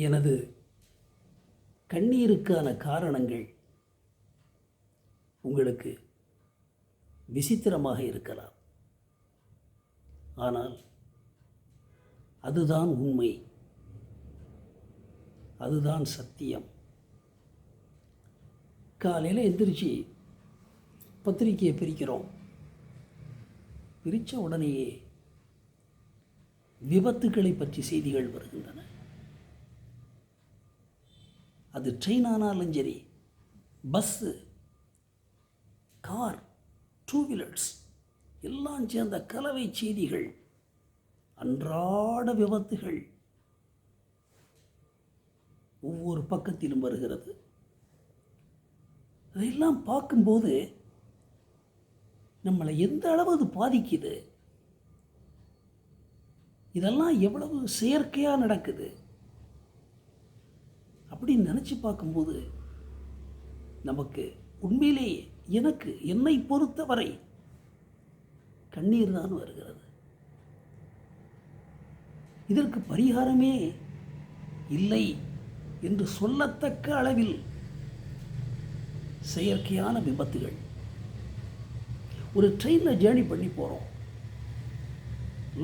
எனது கண்ணீருக்கான காரணங்கள் உங்களுக்கு விசித்திரமாக இருக்கலாம். ஆனால் அதுதான் உண்மை, அதுதான் சத்தியம். காலையில் எந்திரிச்சு பத்திரிக்கையை பிரிக்கிறோம். பிரித்த உடனேயே விபத்துக்களை பற்றி செய்திகள் வருகின்றன. அது ட்ரெயின் ஆனாலும் சரி, பஸ்ஸு, கார், டூ வீலர்ஸ் எல்லாம் சேர்ந்த கலவை செய்திகள், அன்றாட விபத்துகள் ஒவ்வொரு பக்கத்திலும் வருகிறது. அதையெல்லாம் பார்க்கும்போது நம்மளை எந்த அளவு அது பாதிக்குது, இதெல்லாம் எவ்வளவு செயற்கையாக நடக்குது அப்படின்னு நினச்சி பார்க்கும்போது நமக்கு உண்மையிலேயே என்னை பொறுத்தவரை கண்ணீர் தான் வருகிறது. இதற்கு பரிகாரமே இல்லை என்று சொல்லத்தக்க அளவில் செயற்கையான விபத்துகள். ஒரு ட்ரெயினில் ஜேர்னி பண்ணி போகிறோம்,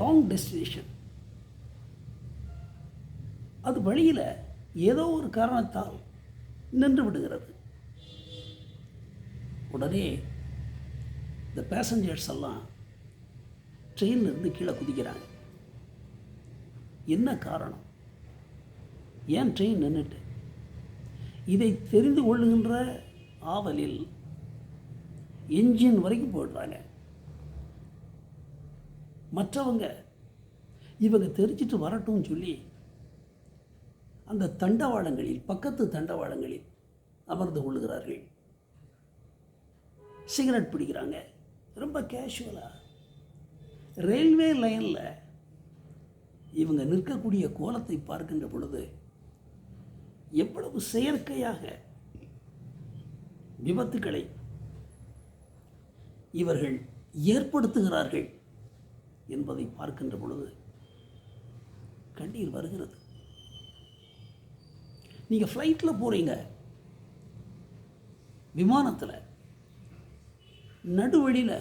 லாங் டெஸ்டினேஷன். அது வழியில் ஏதோ ஒரு காரணத்தால் நின்று விடுகிறது. உடனே இந்த பேசஞ்சர்ஸ் எல்லாம் ட்ரெயினிலிருந்து கீழே குதிக்கிறாங்க. என்ன காரணம்? ஏன் ட்ரெயின் நின்றுட்டு? இதை தெரிந்து கொள்ளுகின்ற ஆவலில் என்ஜின் வரைக்கும் போயிடுறாங்க. மற்றவங்க இவங்க தெரிஞ்சிட்டு வரட்டும்னு சொல்லி அந்த தண்டவாளங்களில், பக்கத்து தண்டவாளங்களில் அமர்ந்து கொள்ளுகிறார்கள். சிகரெட் பிடிக்கிறாங்க, ரொம்ப கேஷுவலாக. ரயில்வே லைனில் இவங்க நிற்கக்கூடிய கோலத்தை பார்க்கின்ற பொழுது எவ்வளவு செயற்கையாக விபத்துக்களை இவர்கள் ஏற்படுத்துகிறார்கள் என்பதை பார்க்கின்ற பொழுது கண்ணீர் வருகிறது. நீங்கள் ஃப்ளைட்டில் போகிறீங்க, விமானத்தில் நடுவழியில்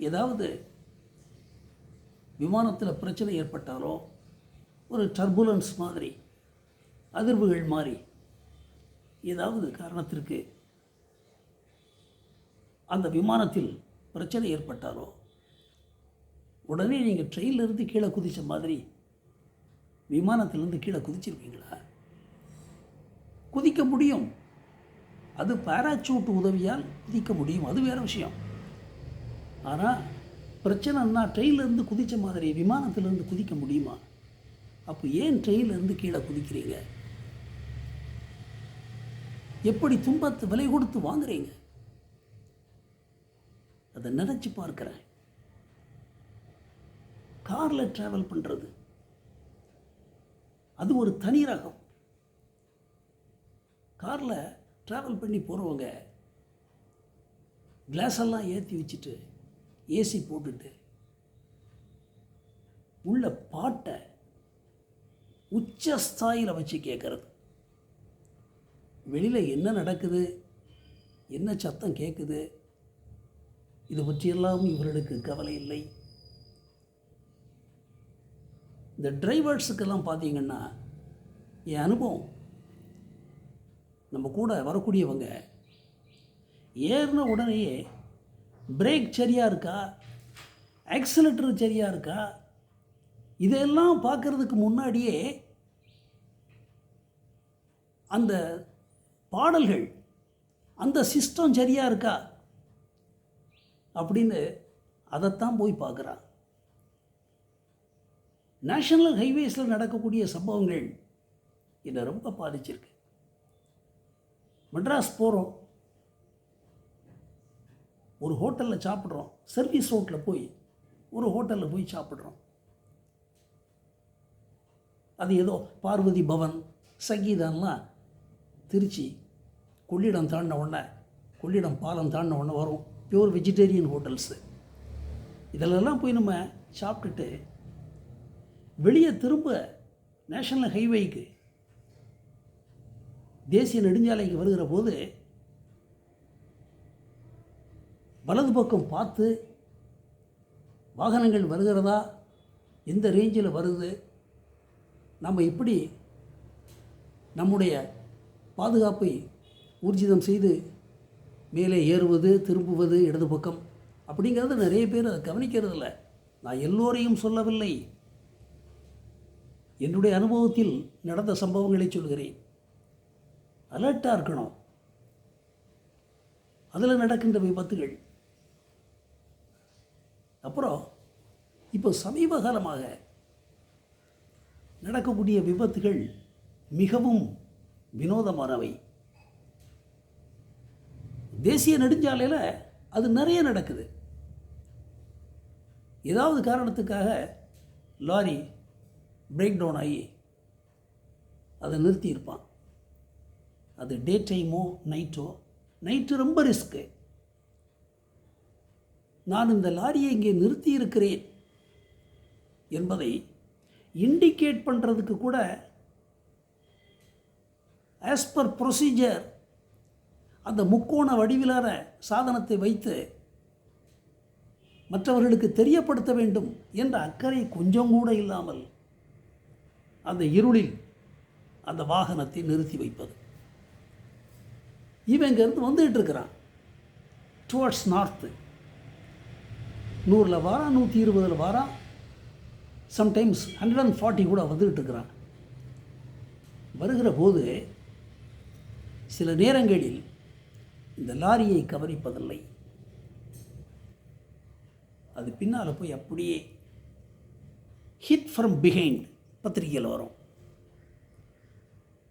ஏதாவது விமானத்தில் பிரச்சனை ஏற்பட்டாலோ, ஒரு டர்புலன்ஸ் மாதிரி, அதிர்வுகள் மாதிரி ஏதாவது காரணத்திற்கு அந்த விமானத்தில் பிரச்சனை ஏற்பட்டாலோ உடனே நீங்கள் ட்ரெயினிலிருந்து கீழே குதித்த மாதிரி விமானத்திலிருந்து கீழே குதிச்சிருப்பீங்களா? குதிக்க முடியும். அது பாராசூட் உதவியால் குதிக்க முடியும், அது வேறு விஷயம். ஆனால் பிரச்சனைன்னா ட்ரெயினிலேருந்து குதித்த மாதிரி விமானத்திலேருந்து குதிக்க முடியுமா? அப்போ ஏன் ட்ரெயினிலேருந்து கீழே குதிக்கிறீங்க? எப்படி துன்பத்தை விலை கொடுத்து வாங்குறீங்க? அதை நினச்சி பார்க்குறேன். காரில் ட்ராவல் பண்ணுறது அது ஒரு தனி ரகம். காரில் ட்ராவல் பண்ணி போகிறவங்க கிளாஸ் எல்லாம் ஏற்றி வச்சுட்டு, ஏசி போட்டுட்டு, உள்ள பாட்டை உச்சஸ்தாயில் வச்சு கேட்குறது. வெளியில் என்ன நடக்குது, என்ன சத்தம் கேட்குது, இது பற்றியெல்லாம் இவர்களுக்கு கவலை இல்லை. இந்த டிரைவர்ஸுக்கெல்லாம் பார்த்தீங்கன்னா, என் அனுபவம், நம்ம கூட வரக்கூடியவங்க ஏறின உடனேயே பிரேக் சரியாக இருக்கா, ஆக்சிலேட்டர் சரியாக இருக்கா, இதெல்லாம் பார்க்குறதுக்கு முன்னாடியே அந்த பாடல்கள், அந்த சிஸ்டம் சரியாக இருக்கா அப்படின்னு அதைத்தான் போய் பார்க்குறான். நேஷனல் ஹைவேஸில் நடக்கக்கூடிய சம்பவங்கள் என்னை ரொம்ப பாதிச்சிருக்கு. மெட்ராஸ் போகிறோம், ஒரு ஹோட்டலில் சாப்பிட்றோம், சர்வீஸ் ரோட்டில் போய் ஒரு ஹோட்டலில் போய் சாப்பிட்றோம். அது ஏதோ பார்வதி பவன், சங்கீதம்லாம் திருச்சி கொள்ளிடம் தாண்டின உடனே, கொள்ளிடம் பாலம் தாண்டின உடனே வரும் பியூர் வெஜிடேரியன் ஹோட்டல்ஸு. இதிலெல்லாம் போய் நம்ம சாப்பிட்டுட்டு வெளியே திரும்ப நேஷனல் ஹைவேக்கு, தேசிய நெடுஞ்சாலைக்கு வருகிற போது வலது பக்கம் பார்த்து வாகனங்கள் வருகிறதா, எந்த ரேஞ்சில் வருது, நம்ம எப்படி நம்முடைய பாதுகாப்பை ஊர்ஜிதம் செய்து மேலே ஏறுவது, திரும்புவது இடது பக்கம் அப்படிங்கிறது நிறைய பேர் அதை கவனிக்கிறது இல்லை. நான் எல்லோரையும் சொல்லவில்லை, என்னுடைய அனுபவத்தில் நடந்த சம்பவங்களை சொல்கிறேன். அலர்ட்டாக இருக்கணும். அதில் நடக்கின்ற விபத்துகள். அப்புறம் இப்போ சமீப காலமாக நடக்கக்கூடிய விபத்துகள் மிகவும் வினோதமானவை. தேசிய நெடுஞ்சாலையில் அது நிறைய நடக்குது. ஏதாவது காரணத்துக்காக லாரி பிரேக் டவுன் ஆகி அதை நிறுத்தியிருப்பான். அது டே டைமோ நைட்டு ரொம்ப ரிஸ்க்கு. நான் இந்த லாரியை இங்கே நிறுத்தி இருக்கிறேன் என்பதை இண்டிகேட் பண்ணுறதுக்கு கூட ஆஸ் பர் ப்ரொசீஜர் அந்த முக்கோண வடிவிலான சாதனத்தை வைத்து மற்றவர்களுக்கு தெரியப்படுத்த வேண்டும் என்ற அக்கறை கொஞ்சம் கூட இல்லாமல் அந்த இருளில் அந்த வாகனத்தை நிறுத்தி வைப்பது. இவன் இங்கேருந்து வந்துகிட்டு இருக்கிறான் டுவர்ட்ஸ் நார்த்து. 100 வாரம், 120 வாரம், சம்டைம்ஸ் 140 கூட வந்துக்கிட்டு இருக்கிறான். வருகிற போது சில நேரங்களில் இந்த லாரியை கவனிப்பதில்லை. அது பின்னால் போய் அப்படியே ஹிட் ஃப்ரம் பிஹைண்ட் பத்திரிகையில் வரும்,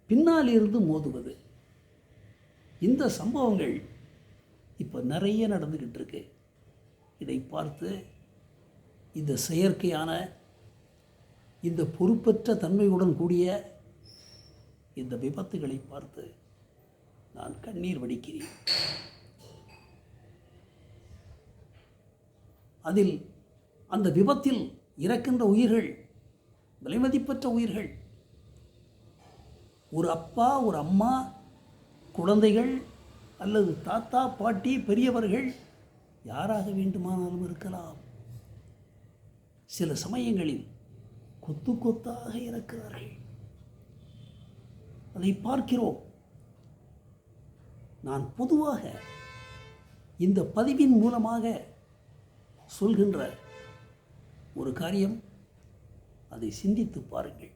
பின்னால் இருந்து மோதுவது. இந்த சம்பவங்கள் இப்போ நிறைய நடந்துக்கிட்டு இருக்கு. இதை பார்த்து இந்த செயற்கையான, இந்த பொறுப்பற்ற தன்மையுடன் கூடிய இந்த விபத்துகளை பார்த்து நான் கண்ணீர் வடிக்கிறேன். அதில் அந்த விபத்தில் இறக்கின்ற உயிர்கள் விலைமதிப்பற்ற உயிர்கள். ஒரு அப்பா, ஒரு அம்மா, குழந்தைகள் அல்லது தாத்தா, பாட்டி, பெரியவர்கள் யாராக வேண்டுமானாலும் இருக்கலாம். சில சமயங்களில் கொத்து கொத்தாக இறக்கிறார்கள். அதை பார்க்கிறோம். நான் பொதுவாக இந்த பதிவின் மூலமாக சொல்கின்ற ஒரு காரியம், அதை சிந்தித்து பாருங்கள்.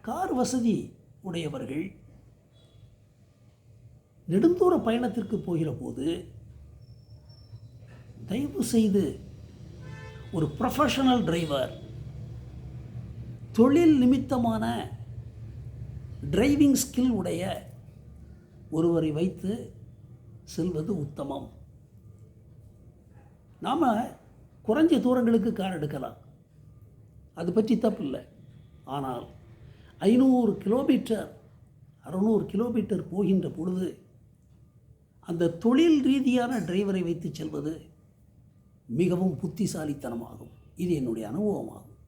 கார் வசதி உடையவர்கள் நெடுந்தூர பயணத்திற்கு போகிற போது தயவு செய்து ஒரு ப்ரொஃபஷனல் டிரைவர், தொழில் நிமித்தமான டிரைவிங் ஸ்கில் உடைய ஒருவரை வைத்து செல்வது உத்தமம். நாம் குறைஞ்ச தூரங்களுக்கு கார் எடுக்கலாம், அது பற்றி தப்பு இல்லை. ஆனால் 500 கிலோமீட்டர் 600 கிலோமீட்டர் போகின்ற பொழுது அந்த தொழில் ரீதியான டிரைவரை வைத்து செல்வது மிகவும் புத்திசாலித்தனமாகும். இது என்னுடைய அனுபவமாகும்.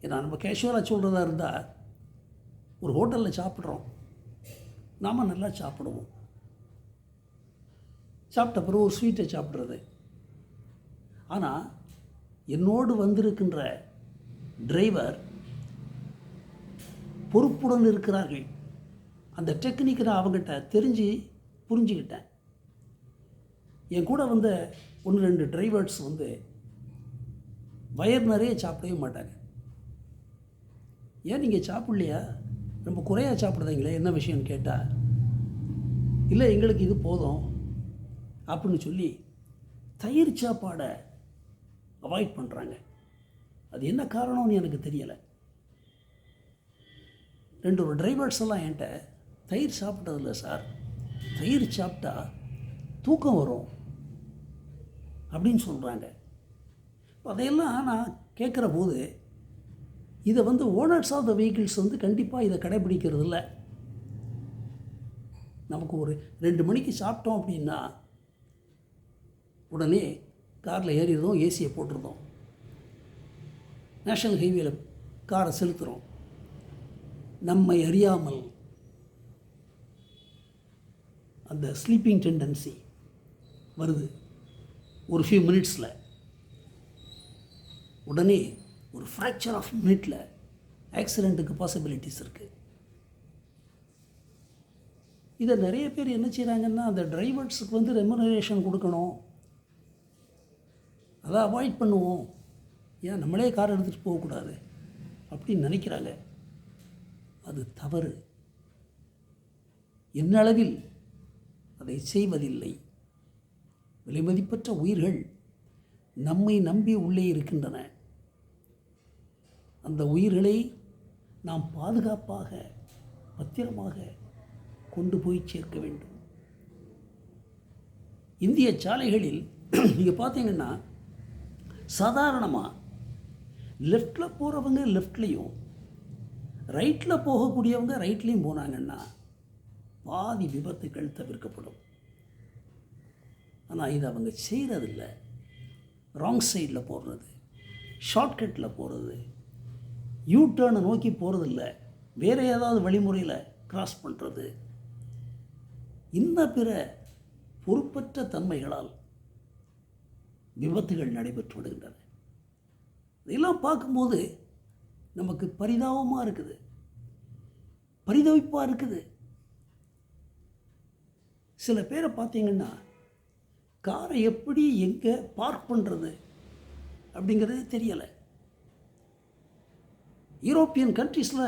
ஏன்னா நம்ம கேஷுவலாக சொல்கிறதா இருந்தால், ஒரு ஹோட்டலில் சாப்பிட்றோம், நாம் நல்லா சாப்பிடுவோம். சாப்பிட்ட பிறகு ஒரு ஸ்வீட்டை சாப்பிட்றது. ஆனால் என்னோடு வந்திருக்கின்ற டிரைவர் பொறுப்புடன் இருக்கிறார்கள். அந்த டெக்னிக்கை நான் அவங்ககிட்ட தெரிஞ்சு புரிஞ்சுக்கிட்டேன். என் கூட வந்த 1-2 டிரைவர்ஸ் வயர் நிறைய சாப்பிடவே மாட்டாங்க. ஏன் நீங்கள் சாப்பிட்லையா, ரொம்ப குறையாக சாப்பிட்றீங்களே, என்ன விஷயம்னு கேட்டால், இல்லை எங்களுக்கு இது போதும் அப்படின்னு சொல்லி தயிர் சாப்பாடை அவாய்ட் பண்ணுறாங்க. அது என்ன காரணம்னு எனக்கு தெரியலை. 2 டிரைவர்ஸ் எல்லாம் என்கிட்ட தயிர் சாப்பிட்டதில்லை சார், தயிர் சாப்பிட்டா தூக்கம் வரும் அப்படின்னு சொல்கிறாங்க. அதையெல்லாம் நான் கேட்குற போது, இதை ஓனர்ஸ் ஆஃப் த வெஹிக்கிள்ஸ் கண்டிப்பாக இதை கடைபிடிக்கிறது இல்லை. நமக்கு ஒரு 2 மணிக்கு சாப்பிட்டோம் அப்படின்னா உடனே காரில் ஏறிடுறோம், ஏசியை போட்டுருந்தோம். நேஷ்னல் ஹைவேல காரை செலுத்துகிறோம். நம்மை அறியாமல் அந்த ஸ்லீப்பிங் டெண்டன்சி வருது. ஒரு ஃபியூ மினிட்ஸில் உடனே ஒரு ஃப்ராக்சர் ஆஃப் மினிட்டில் ஆக்சிடெண்ட்டுக்கு பாசிபிலிட்டிஸ் இருக்குது. இதை நிறைய பேர் என்ன செய்கிறாங்கன்னா, அந்த டிரைவர்ஸுக்கு வந்து ரெமுனரேஷன் கொடுக்கணும், அதை அவாய்ட் பண்ணுவோம், ஏன் நம்மளே கார் எடுத்துகிட்டு போகக்கூடாது அப்படின்னு நினைக்கிறாங்க. அது தவறு. என்னளவில் அதை செய்வதில்லை. விலைமதிப்பற்ற உயிர்கள் நம்மை நம்பி உள்ளே இருக்கின்றன. அந்த உயிர்களை நாம் பாதுகாப்பாக பத்திரமாக கொண்டு போய் சேர்க்க வேண்டும். இந்திய சாலைகளில் நீங்கள் பார்த்தீங்கன்னா சாதாரணமாக லெஃப்டில் போகிறவங்க லெஃப்ட்லேயும் ரைட்டில் போகக்கூடியவங்க ரைட்லேயும் போனாங்கன்னா பாதி விபத்துகள் தவிர்க்கப்படும். ஆனால் இது அவங்க செய்கிறதில்ல. ராங் சைடில் போடுறது, ஷார்ட்கட்டில் போகிறது, யூ டர்னை நோக்கி போகிறதில்ல, வேறு ஏதாவது வழிமுறையில் கிராஸ் பண்ணுறது, இந்த பிற பொறுப்பற்ற தன்மைகளால் விபத்துகள் நடைபெற்று விடுகின்றன. இதெல்லாம் பார்க்கும்போது நமக்கு பரிதாபமாக இருக்குது, பரிதவிப்பாக இருக்குது. சில பேரை பார்த்தீங்கன்னா காரை எப்படி எங்கே பார்க் பண்ணுறது அப்படிங்கிறது தெரியலை. யூரோப்பியன் கண்ட்ரீஸில்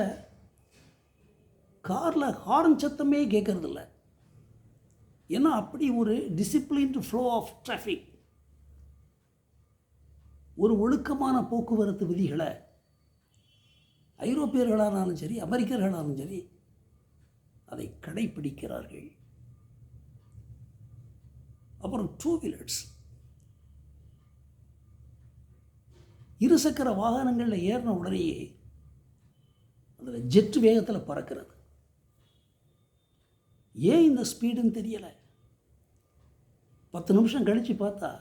காரில் ஹார்ன் சத்தமே கேட்கறதில்ல. ஏன்னா அப்படி ஒரு டிசிப்ளின்டு ஃப்ளோ ஆஃப் டிராஃபிக், ஒரு ஒழுக்கமான போக்குவரத்து விதிகளை ஐரோப்பியர்களானாலும் சரி அமெரிக்கர்களானாலும் சரி அதை கடைப்பிடிக்கிறார்கள். அப்புறம் டூ வீலர்ஸ், இருசக்கர வாகனங்களில் ஏறின உடனேயே அதில் ஜெட் வேகத்தில் பறக்கிறது. ஏன் இந்த ஸ்பீடுன்னு தெரியலை. 10 நிமிஷம் கழித்து பார்த்தா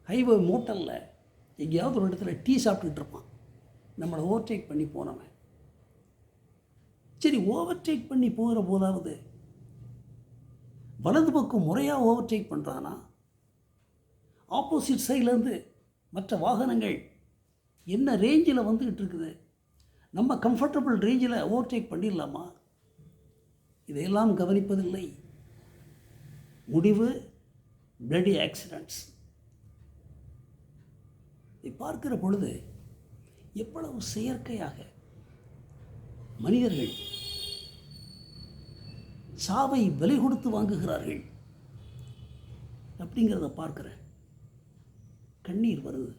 ஹைவே மோட்டலில் எங்கேயாவது ஒரு இடத்துல டீ சாப்பிட்டுட்டு இருப்பான், நம்மளை ஓவர்டேக் பண்ணி போனவன். சரி, ஓவர்டேக் பண்ணி போகிற போதாவது வலது பக்கம் முறையாக ஓவர்டேக் பண்ணுறானா? ஆப்போசிட் சைட்லேருந்து மற்ற வாகனங்கள் என்ன ரேஞ்சில் வந்துக்கிட்டு இருக்குது, நம்ம கம்ஃபர்டபுள் ரேஞ்சில் ஓவர்டேக் பண்ணிடலாமா? இதையெல்லாம் கவனிப்பதில்லை. முடிவு பிளடி ஆக்சிடெண்ட்ஸ். இதை பார்க்கிற பொழுது எவ்வளவு செயற்கையாக மனிதர்கள் சாவை விலை கொடுத்து வாங்குகிறார்கள் அப்படிங்கிறத பார்க்கிறேன். கண்ணீர் வருது.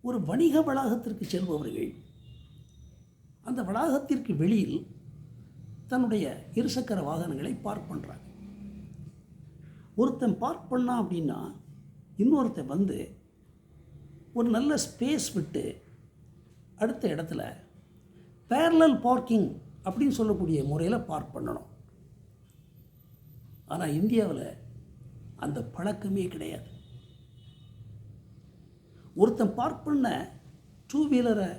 ஒரு வணிக வளாகத்திற்கு செல்பவர்கள் அந்த வளாகத்திற்கு வெளியில் தன்னுடைய இருசக்கர வாகனங்களை பார்க் பண்ணுறாங்க. ஒருத்தன் பார்க் பண்ணான் அப்படின்னா இன்னொருத்தன் வந்து ஒரு நல்ல ஸ்பேஸ் விட்டு அடுத்த இடத்துல பேரலல் பார்க்கிங் அப்படின்னு சொல்லக்கூடிய முறையில் பார்க் பண்ணணும். ஆனால் இந்தியாவில் அந்த பழக்கமே கிடையாது. ஒருத்தன் பார்க் பண்ண டூ வீலரை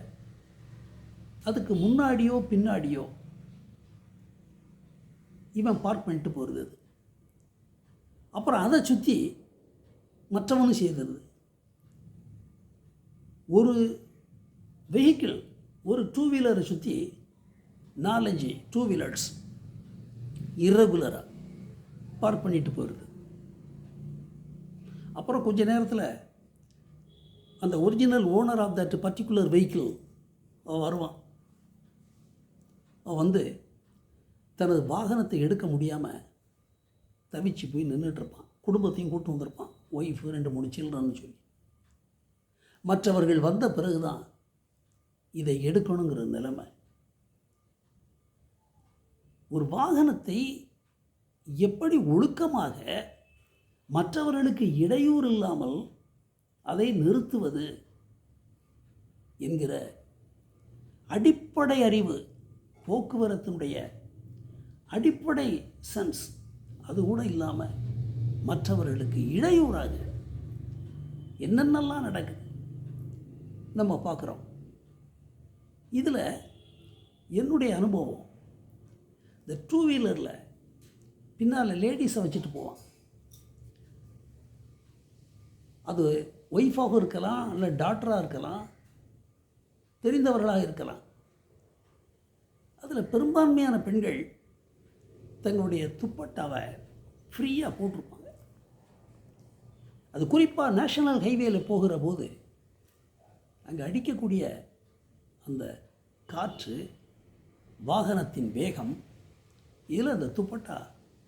அதுக்கு முன்னாடியோ பின்னாடியோ இவன் பார்க் பண்ணிட்டு போகிறது, அப்புறம் அதை சுற்றி மற்றவனும் செய்கிறது. ஒரு வெஹிக்கிள் ஒரு டூ வீலரை சுற்றி 4-5 டூ வீலர்ஸ் இர்ரெகுலராக பார்க் பண்ணிட்டு போயிடுது. அப்புறம் கொஞ்ச நேரத்தில் அந்த original owner of that particular vehicle அவன் வருவான். அவன் வந்து தனது வாகனத்தை எடுக்க முடியாமல் தவிச்சு போய் நின்றுட்டுருப்பான். குடும்பத்தையும் கூட்டு வந்திருப்பான், ஒய்ஃபு 2-3 சில்ட்ரன்னு சொல்லி. மற்றவர்கள் வந்த பிறகு தான் இதை எடுக்கணுங்கிற நிலைமை. ஒரு வாகனத்தை எப்படி ஒழுக்கமாக மற்றவர்களுக்கு இடையூறு இல்லாமல் அதை நிறுத்துவது என்கிற அடிப்படை அறிவு, போக்குவரத்தினுடைய அடிப்படை சென்ஸ் அது கூட இல்லாமல் மற்றவர்களுக்கு இடையூறாக என்னென்னலாம் நடக்குது. நம்ம பார்க்குறோம். இதில் என்னுடைய அனுபவம், இந்த 2 வீலரில் பின்னால் லேடிஸை வச்சுட்டு போவான். அது ஒய்ஃபாக இருக்கலாம், இல்லை டாக்டராக இருக்கலாம், தெரிந்தவர்களாக இருக்கலாம். அதில் பெரும்பான்மையான பெண்கள் தங்களுடைய துப்பட்டாவை ஃப்ரீயாக போட்டிருப்பாங்க. அது குறிப்பாக நேஷனல் ஹைவேல போகிற போது அங்கே அடிக்கக்கூடிய அந்த காற்று, வாகனத்தின் வேகம், இதில் அந்த துப்பட்டா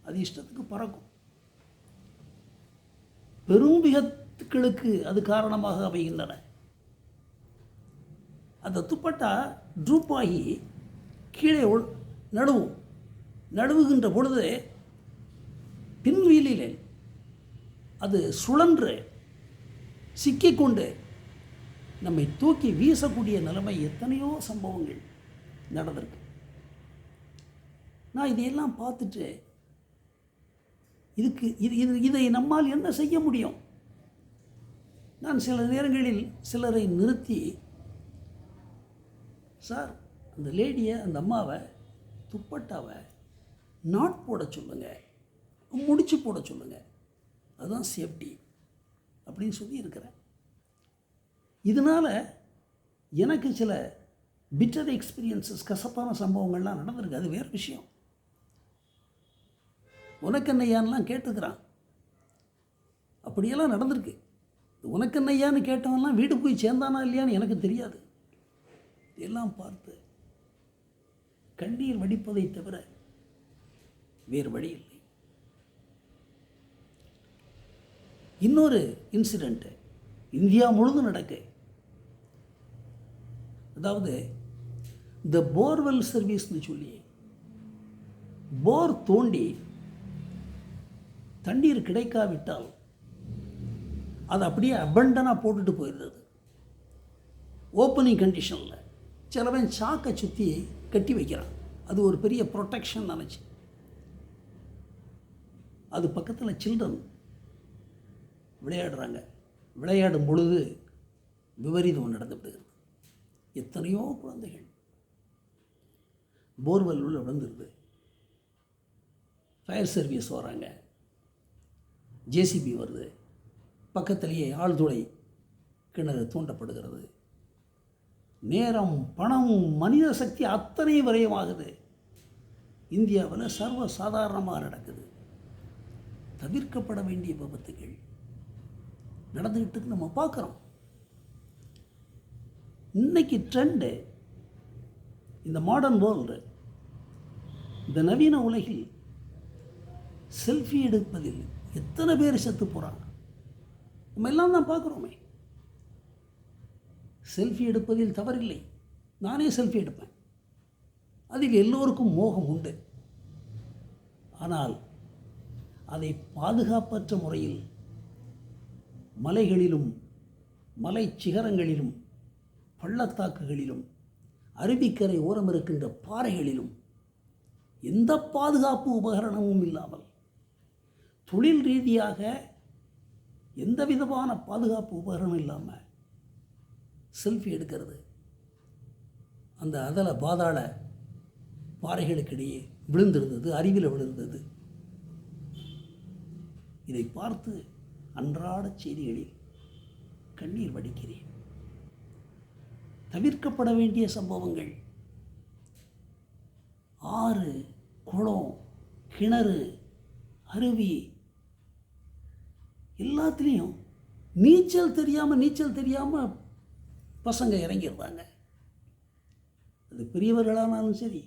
அது இஷ்டத்துக்கு பறக்கும். பெரும் விபத்துக்களுக்கு அது காரணமாக அமைகின்றன. அந்த துப்பட்டா ட்ரூப் ஆகி கீழே நடுவுகின்ற பொழுது பின்வீலில் அது சுழன்று சிக்கிக்கொண்டு நம்மை தூக்கி வீசக்கூடிய நிலைமை எத்தனையோ சம்பவங்கள் நடந்திருக்கு. நான் இதையெல்லாம் பார்த்துட்டு இதை நம்மால் என்ன செய்ய முடியும்? நான் சில நேரங்களில் சிலரை நிறுத்தி, சார் அந்த லேடியை, அந்த அம்மாவை துப்பட்டாவை நாட் போட சொல்லுங்கள், முடிச்சு போட சொல்லுங்கள், அதுதான் சேஃப்டி அப்படின்னு சொல்லி இருக்கிறேன். இதனால் எனக்கு சில பிட்டர் எக்ஸ்பீரியன்ஸஸ், கசப்பான சம்பவங்கள்லாம் நடந்திருக்கு. அது வேறு விஷயம். உனக்கென்னையான்லாம் கேட்டுக்கிறான், அப்படியெல்லாம் நடந்திருக்கு. உனக்கென்னையான்னு கேட்டவன்லாம் வீடு போய் சேர்ந்தானா இல்லையான்னு எனக்கு தெரியாது. எல்லாம் பார்த்து கண்ணீர் வடிப்பதை தவிர வேறு வழி இல்லை. இன்னொரு இன்சிடெண்ட்டு இந்தியா முழுதும் நடக்கு. அதாவது இந்த போர்வெல் சர்வீஸ்னு சொல்லி போர் தோண்டி தண்ணீர் கிடைக்காவிட்டால் அது அப்படியே அபண்டனாக போட்டுட்டு போயிடுறது. ஓப்பனிங் கண்டிஷனில் சிலவன் சாக்கை சுற்றி கட்டி வைக்கிறான். அது ஒரு பெரிய ப்ரொடெக்ஷன் நினச்சி. அது பக்கத்தில் சில்ட்ரன் விளையாடுறாங்க. விளையாடும் பொழுது விபரீதம் நடந்து விடுகிறது. எத்தனையோ குழந்தைகள் போர்வெல் உள்ள விழுந்துருது. ஃபயர் சர்வீஸ் வராங்க, ஜேசிபி வருது, பக்கத்திலேயே ஆழ்துளை கிணறு தூண்டப்படுகிறது. நேரம், பணம், மனித சக்தி அத்தனை விரயமாகுது. இந்தியாவில் சர்வ சாதாரணமாக நடக்குது. தவிர்க்கப்பட வேண்டிய விபத்துகள் நடந்துக்கிட்டு நம்ம பார்க்குறோம். இன்னைக்கு ட்ரெண்டு, இந்த மாடர்ன் வேர்ல்டு, இந்த நவீன உலகில் செல்ஃபி எடுப்பதில் எத்தனை பேர் செத்து போகிறாங்க நம்ம எல்லாம் தான் பார்க்குறோமே. செல்ஃபி எடுப்பதில் தவறில்லை, நானே செல்ஃபி எடுப்பேன். அதில் எல்லோருக்கும் மோகம் உண்டு. ஆனால் அதை பாதுகாப்பற்ற முறையில் மலைகளிலும், மலை சிகரங்களிலும், பள்ளத்தாக்குகளிலும், அருவிக்கரை ஓரம் இருக்கின்ற பாறைகளிலும் எந்த பாதுகாப்பு உபகரணமும் இல்லாமல், தொழில் ரீதியாக எந்த விதமான பாதுகாப்பு உபகரணம் இல்லாமல் செல்ஃபி எடுக்கிறது, அந்த அதல பாதாள பாறைகளுக்கிடையே விழுந்திருந்தது, அருவியில் விழுந்தது. இதை பார்த்து அன்றாட செய்திகளில் கண்ணீர் வடிக்கிறேன். தவிர்க்கப்பட வேண்டிய சம்பவங்கள். ஆறு, குளம், கிணறு, அருவி எல்லாத்துலேயும் நீச்சல் தெரியாமல் பசங்க இறங்கிடுறாங்க. அது பெரியவர்களானாலும் சரி,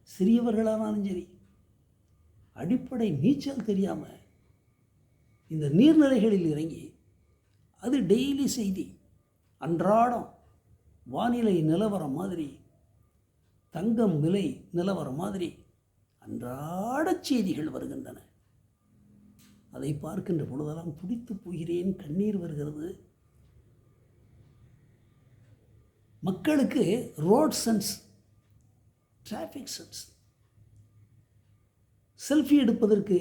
சிறியவர்களானாலும் சரி, அடிப்படை நீச்சல் தெரியாமல் இந்த நீர்நிலைகளில் இறங்கி, அது டெய்லி செய்தி, அன்றாடம் வானிலை நிலவரம் மாதிரி, தங்கம் விலை நிலவரம் மாதிரி அன்றாட செய்திகள் வருகின்றன. அதை பார்க்கின்ற பொழுதெல்லாம் துடித்து போகிறேன், கண்ணீர் வருகிறது. மக்களுக்கு road sense, traffic sense, selfie எடுப்பதற்கு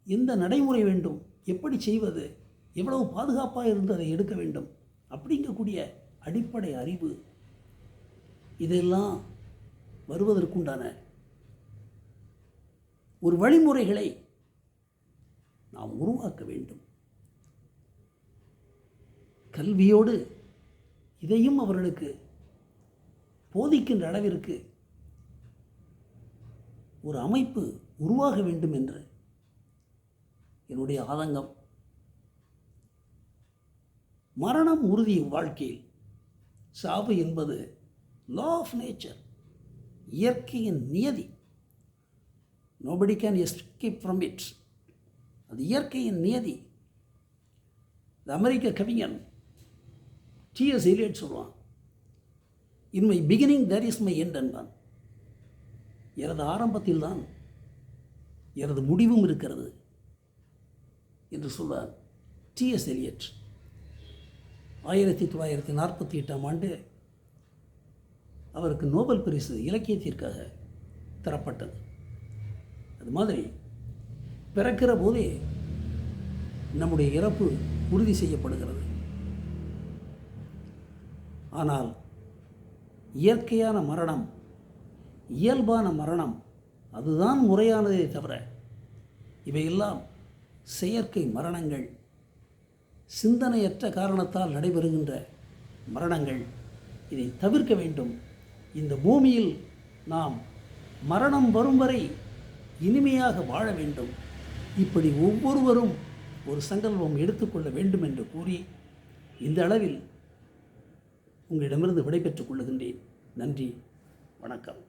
எந்த நடைமுறை வேண்டும், எப்படி செய்வது, எவ்வளவு பாதுகாப்பாக இருந்து அதை எடுக்க வேண்டும் அப்படிங்கக்கூடிய அடிப்படை அறிவு இதெல்லாம் வருவதற்குண்டான ஒரு வழிமுறைகளை நாம் உருவாக்க வேண்டும். கல்வியோடு இதையும் அவர்களுக்கு போதிக்கின்ற அளவிற்கு ஒரு அமைப்பு உருவாக வேண்டும் என்று என்னுடைய ஆதங்கம். மரணம் உறுதி வாழ்க்கையில். சாவு என்பது லா ஆஃப் நேச்சர், இயற்கையின் நியதி. Nobody can escape from it. அது இயற்கையின் நியதி. அமெரிக்க கவிஞன் T.S. Eliot சொல்லுவான், in my beginning there is my end என்பான். எனது ஆரம்பத்தில் தான் எனது முடிவும் இருக்கிறது என்று சொல்வார் T.S. Eliot. 1948 அவருக்கு நோபல் பரிசு இலக்கியத்திற்காக தரப்பட்டது. அது மாதிரி பிறக்கிற போதே நம்முடைய இறப்பு உறுதி செய்யப்படுகிறது. ஆனால் இயற்கையான மரணம், இயல்பான மரணம் அதுதான் முறையானதே தவிர இவையெல்லாம் செயற்கை மரணங்கள், சிந்தனையற்ற காரணத்தால் நடைபெறுகின்ற மரணங்கள். இதை தவிர்க்க வேண்டும். இந்த பூமியில் நாம் மரணம் வரும் வரை இனிமையாக வாழ வேண்டும். இப்படி ஒவ்வொருவரும் ஒரு சங்கல்பம் எடுத்துக்கொள்ள வேண்டும் என்று கூறி இந்த அளவில் உங்களிடமிருந்து விடைபெற்றுக் கொள்ளுகின்றேன். நன்றி, வணக்கம்.